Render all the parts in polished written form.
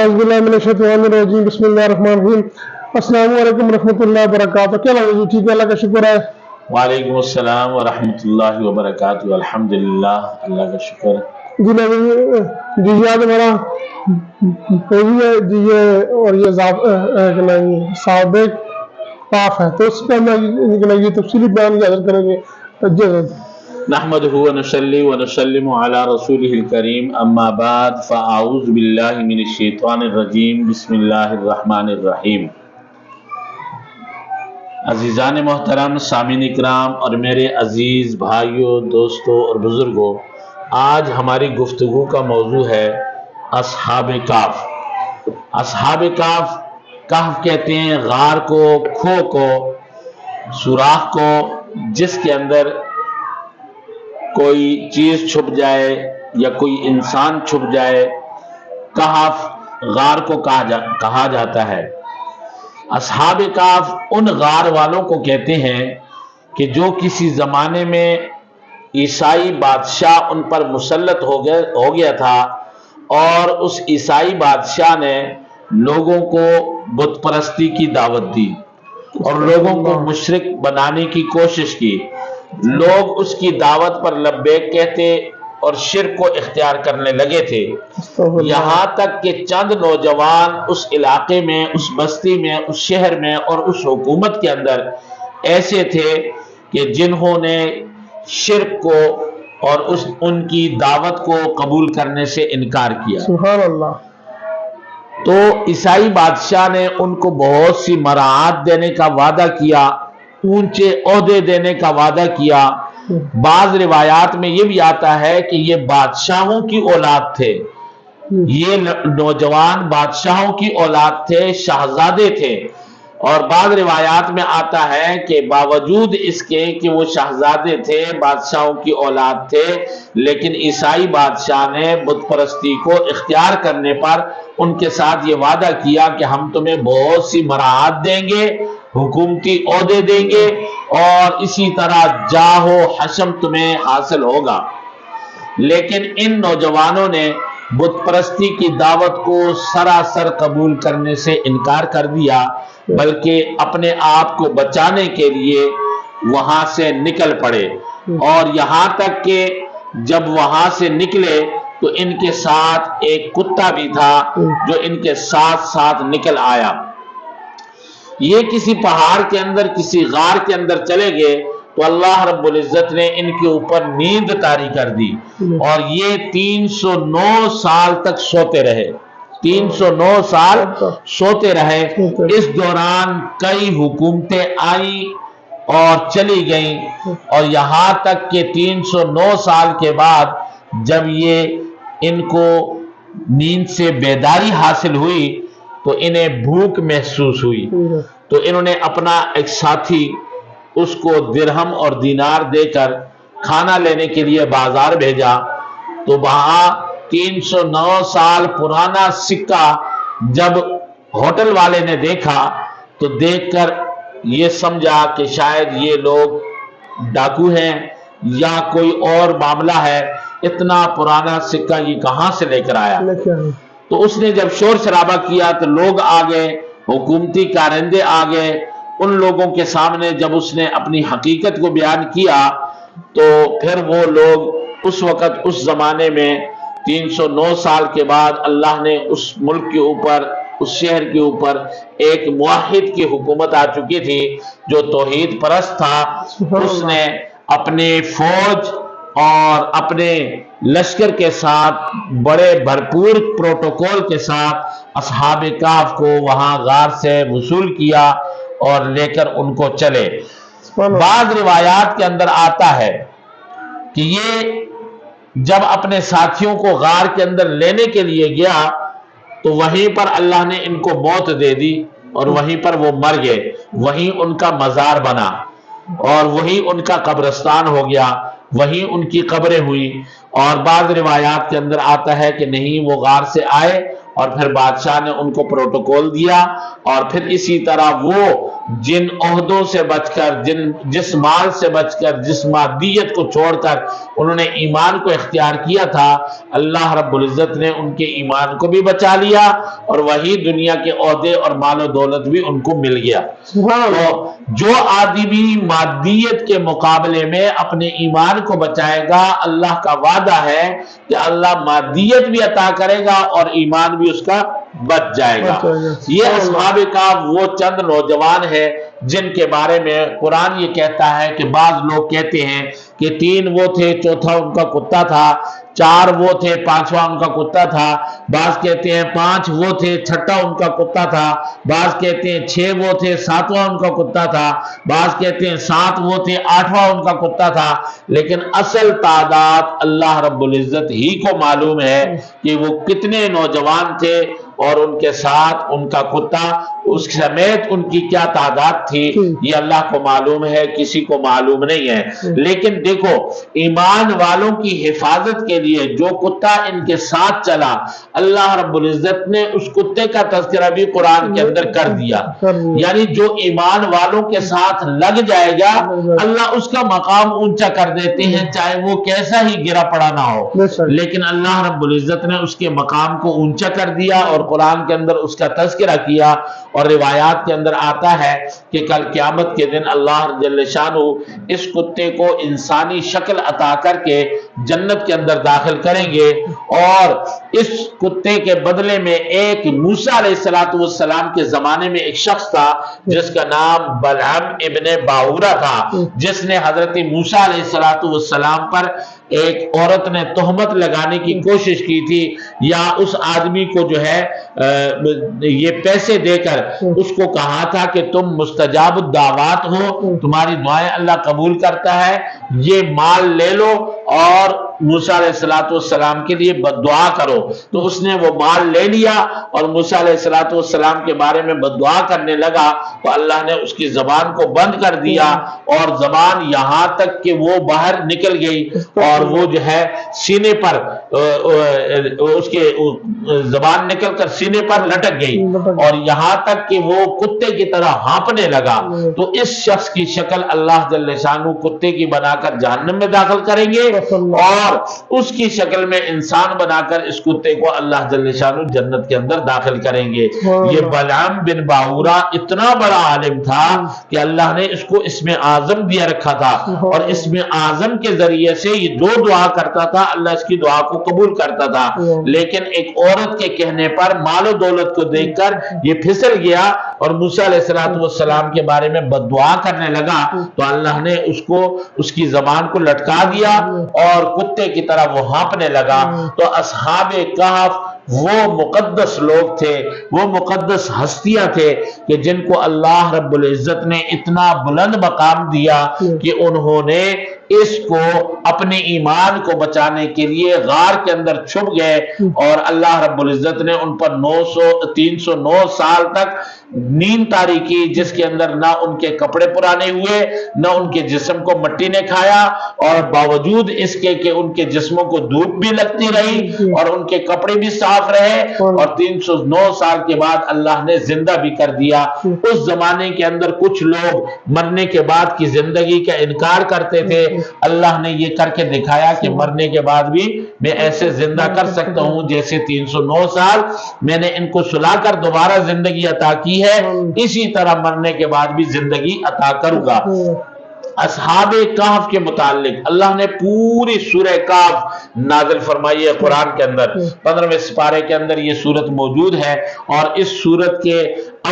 اعوذ باللہ من الشیطان الرجیم بسم اللہ الرحمن الرحیم السلام علیکم ورحمۃ اللہ وبرکاتہ. کیا لگا جی؟ ٹھیک ہے، اللہ کا شکر ہے. وعلیکم السلام ورحمۃ اللہ وبرکاتہ. الحمدللہ، اللہ کا شکر. جی جی آج ہمارا جی یہ اور یہ سابق کاف ہے، تو اس پہ ہم یہ تفصیلی بیان حاصل کریں گے. نحمدہ ونصلی ونسلم علی رسولہ الکریم، اما بعد فاعوذ باللہ من الشیطان الرجیم، بسم اللہ الرحمن الرحیم. عزیزان محترم، سامعین اکرام اور میرے عزیز بھائیوں، دوستوں اور بزرگوں، آج ہماری گفتگو کا موضوع ہے اصحاب کہف. اصحاب کہف، کہف کہتے ہیں غار کو، کھو کو، سوراخ کو جس کے اندر کوئی چیز چھپ جائے یا کوئی انسان چھپ جائے. کہف غار کو کہا جاتا ہے. اصحاب کہف ان غار والوں کو کہتے ہیں کہ جو کسی زمانے میں عیسائی بادشاہ ان پر مسلط ہو گیا تھا، اور اس عیسائی بادشاہ نے لوگوں کو بت پرستی کی دعوت دی اور لوگوں کو مشرک بنانے کی کوشش کی. لوگ اس کی دعوت پر لبیک کہتے اور شرک کو اختیار کرنے لگے تھے، یہاں تک کہ چند نوجوان اس علاقے میں، اس بستی میں، اس شہر میں اور اس حکومت کے اندر ایسے تھے کہ جنہوں نے شرک کو اور ان کی دعوت کو قبول کرنے سے انکار کیا. سبحان اللہ. تو عیسائی بادشاہ نے ان کو بہت سی مراعات دینے کا وعدہ کیا، اونچے عہدے دینے کا وعدہ کیا. بعض روایات میں یہ بھی آتا ہے کہ یہ بادشاہوں کی اولاد تھے، یہ نوجوان بادشاہوں کی اولاد تھے، شہزادے تھے. اور بعض روایات میں آتا ہے کہ باوجود اس کے کہ وہ شہزادے تھے، بادشاہوں کی اولاد تھے، لیکن عیسائی بادشاہ نے بت پرستی کو اختیار کرنے پر ان کے ساتھ یہ وعدہ کیا کہ ہم تمہیں بہت سی مراعات دیں گے، حکومتی عہدے دیں گے، اور اسی طرح جاہ و حشم تمہیں حاصل ہوگا. لیکن ان نوجوانوں نے بت پرستی کی دعوت کو سراسر قبول کرنے سے انکار کر دیا، بلکہ اپنے آپ کو بچانے کے لیے وہاں سے نکل پڑے. اور یہاں تک کہ جب وہاں سے نکلے تو ان کے ساتھ ایک کتا بھی تھا جو ان کے ساتھ ساتھ نکل آیا. یہ کسی پہاڑ کے اندر، کسی غار کے اندر چلے گئے تو اللہ رب العزت نے ان کے اوپر نیند طاری کر دی، اور یہ 309 سال تک سوتے رہے. 309 سال سوتے رہے. اس دوران کئی حکومتیں آئیں اور چلی گئیں، اور یہاں تک کہ 309 سال کے بعد جب یہ ان کو نیند سے بیداری حاصل ہوئی تو انہیں بھوک محسوس ہوئی. تو انہوں نے اپنا ایک ساتھی اس کو درہم اور دینار دے کر کھانا لینے کے لیے بازار بھیجا. تو وہاں 309 سال پرانا سکہ جب ہوٹل والے نے دیکھا تو دیکھ کر یہ سمجھا کہ شاید یہ لوگ ڈاکو ہیں یا کوئی اور معاملہ ہے، اتنا پرانا سکہ یہ کہاں سے لے کر آیا. تو اس نے جب شور شرابہ کیا تو لوگ آ گئے، حکومتی کارندے آ گئے. ان لوگوں کے سامنے جب اس نے اپنی حقیقت کو بیان کیا تو پھر وہ لوگ اس وقت، اس زمانے میں 309 سال کے بعد اللہ نے اس ملک کے اوپر، اس شہر کے اوپر ایک موحد کی حکومت آ چکی تھی جو توحید پرست تھا. اس نے اپنے فوج اور اپنے لشکر کے ساتھ بڑے بھرپور پروٹوکول کے ساتھ اصحاب کہف کو وہاں غار سے وصول کیا اور لے کر ان کو چلے. بعض روایات کے اندر آتا ہے کہ یہ جب اپنے ساتھیوں کو غار کے اندر لینے کے لیے گیا تو وہیں پر اللہ نے ان کو موت دے دی اور وہیں پر وہ مر گئے. وہیں ان کا مزار بنا اور وہیں ان کا قبرستان ہو گیا، وہیں ان کی قبریں ہوئی. اور بعض روایات کے اندر آتا ہے کہ نہیں، وہ غار سے آئے اور پھر بادشاہ نے ان کو پروٹوکول دیا، اور پھر اسی طرح وہ جن عہدوں سے بچ کر، جس مال سے بچ کر، جس مادیت کو چھوڑ کر انہوں نے ایمان کو اختیار کیا تھا، اللہ رب العزت نے ان کے ایمان کو بھی بچا لیا اور وہی دنیا کے عہدے اور مال و دولت بھی ان کو مل گیا۔ تو جو آدمی مادیت کے مقابلے میں اپنے ایمان کو بچائے گا، اللہ کا وعدہ ہے کہ اللہ مادیت بھی عطا کرے گا اور ایمان بھی اس کا بچ جائے گا۔ یہ اصحاب کہف وہ چند نوجوان ہیں جن کے بارے میں قرآن یہ کہتا ہے کہ بعض لوگ کہتے ہیں کہ 3 وہ تھے، چوتھا ان کا کتا تھا، 4 وہ تھے، 5واں ان کا کتا تھا، بعض کہتے ہیں 5 وہ تھے، 6واں ان کا کتا تھا، بعض کہتے ہیں 6 وہ تھے، 7واں ان کا کتا تھا، بعض کہتے ہیں 7 وہ تھے، 8واں ان کا کتا تھا، لیکن اصل تعداد اللہ رب العزت ہی کو معلوم ہے کہ وہ کتنے نوجوان تھے اور ان کے ساتھ ان کا کتا، اس سمیت ان کی کیا تعداد تھی، یہ اللہ کو معلوم ہے، کسی کو معلوم نہیں ہے۔ لیکن دیکھو، ایمان والوں کی حفاظت کے لیے جو کتا ان کے ساتھ چلا، اللہ رب العزت نے اس کتے کا تذکرہ بھی قرآن کے اندر کر دیا، یعنی جو ایمان والوں کے ساتھ لگ جائے گا اللہ اس کا مقام اونچا کر دیتے ہیں، چاہے وہ کیسا ہی گرا پڑا نہ ہو، لیکن اللہ رب العزت نے اس کے مقام کو اونچا کر دیا اور قرآن کے اندر اس کا تذکرہ کیا۔ اور روایات کے اندر آتا ہے کہ کل قیامت کے دن اللہ جل شانہ اس کتے کو انسانی شکل عطا کر کے جنت کے اندر داخل کریں گے، اور اس کتے کے بدلے میں ایک موسیٰ علیہ السلام کے زمانے میں ایک شخص تھا جس کا نام بلعم ابن باورہ تھا، جس نے حضرت موسیٰ علیہ السلام پر ایک عورت نے تہمت لگانے کی کوشش کی تھی، یا اس آدمی کو جو ہے یہ پیسے دے کر اس کو کہا تھا کہ تم مستجاب الدعوات ہو، تمہاری دعائیں اللہ قبول کرتا ہے، یہ مال لے لو اور موسیٰ علیہ السلام کے لیے بددعا کرو۔ تو اس نے وہ مال لے لیا اور موسیٰ علیہ السلام کے بارے میں بددعا کرنے لگا، تو اللہ نے اس کی زبان کو بند کر دیا، اور زبان یہاں تک کہ وہ باہر نکل گئی اور وہ جو ہے سینے پر اس کے زبان نکل کر سینے پر لٹک گئی، اور یہاں تک کہ وہ کتے کی طرح ہانپنے لگا۔ تو اس شخص کی شکل اللہ جل شانہ کتے کی بنا کر جہنم میں داخل کریں گے، اور اس کی شکل میں انسان بنا کر اس کتے کو اللہ جل شانہ جنت کے اندر داخل کریں گے۔ یہ بلعم بن باورہ اتنا بڑا عالم تھا کہ اللہ نے اس کو اسم اعظم دیا رکھا تھا، اور اسم اعظم کے ذریعے سے یہ جو دعا کرتا تھا اللہ اس کی دعا کو قبول کرتا تھا، لیکن ایک عورت کے کہنے پر مال و دولت کو دیکھ کر یہ پھسل گیا اور موسیٰ علیہ السلام کے بارے میں بددعا کرنے لگا، تو اللہ نے اس کو اس کی زبان کو لٹکا دیا اور کتے کی طرح وہ ہانپنے لگا۔ تو اصحاب کہف وہ مقدس لوگ تھے، وہ مقدس ہستیاں تھے کہ جن کو اللہ رب العزت نے اتنا بلند مقام دیا کہ انہوں نے اس کو اپنے ایمان کو بچانے کے لیے غار کے اندر چھپ گئے، اور اللہ رب العزت نے ان پر 309 سال تک نیند طاری کی، جس کے اندر نہ ان کے کپڑے پرانے ہوئے، نہ ان کے جسم کو مٹی نے کھایا، اور باوجود اس کے کہ ان کے جسموں کو دھوپ بھی لگتی رہی اور ان کے کپڑے بھی صاف رہے، اور 309 سال کے بعد اللہ نے زندہ بھی کر دیا۔ اس زمانے کے اندر کچھ لوگ مرنے کے بعد کی زندگی کا انکار کرتے تھے، اللہ نے یہ کر کے دکھایا کہ مرنے کے بعد بھی میں ایسے زندہ کر سکتا ہوں، جیسے 309 سال میں نے ان کو سلا کر دوبارہ زندگی عطا کی ہے، اسی طرح مرنے کے بعد بھی زندگی عطا کروں گا۔ اصحاب کہف کے متعلق اللہ نے پوری سورہ کہف نازل فرمائی ہے قرآن کے اندر، 15ویں سپارے کے اندر یہ سورت موجود ہے، اور اس سورت کے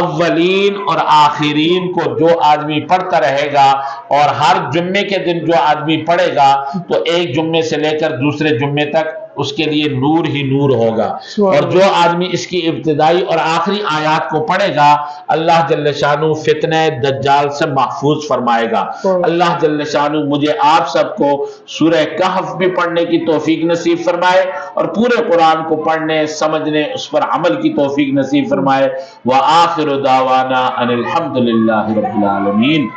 اولین اور آخرین کو جو آدمی پڑھتا رہے گا، اور ہر جمعے کے دن جو آدمی پڑھے گا، تو ایک جمعے سے لے کر دوسرے جمعے تک اس کے لیے نور ہی نور ہوگا، اور جو آدمی اس کی ابتدائی اور آخری آیات کو پڑھے گا اللہ جل شانہ فتنہ دجال سے محفوظ فرمائے گا۔ اللہ جل شانہ مجھے آپ سب کو سورہ کہف بھی پڑھنے کی توفیق نصیب فرمائے، اور پورے قرآن کو پڑھنے سمجھنے اس پر عمل کی توفیق نصیب فرمائے۔ وآخر دعوانا ان الحمد للہ رب العالمین۔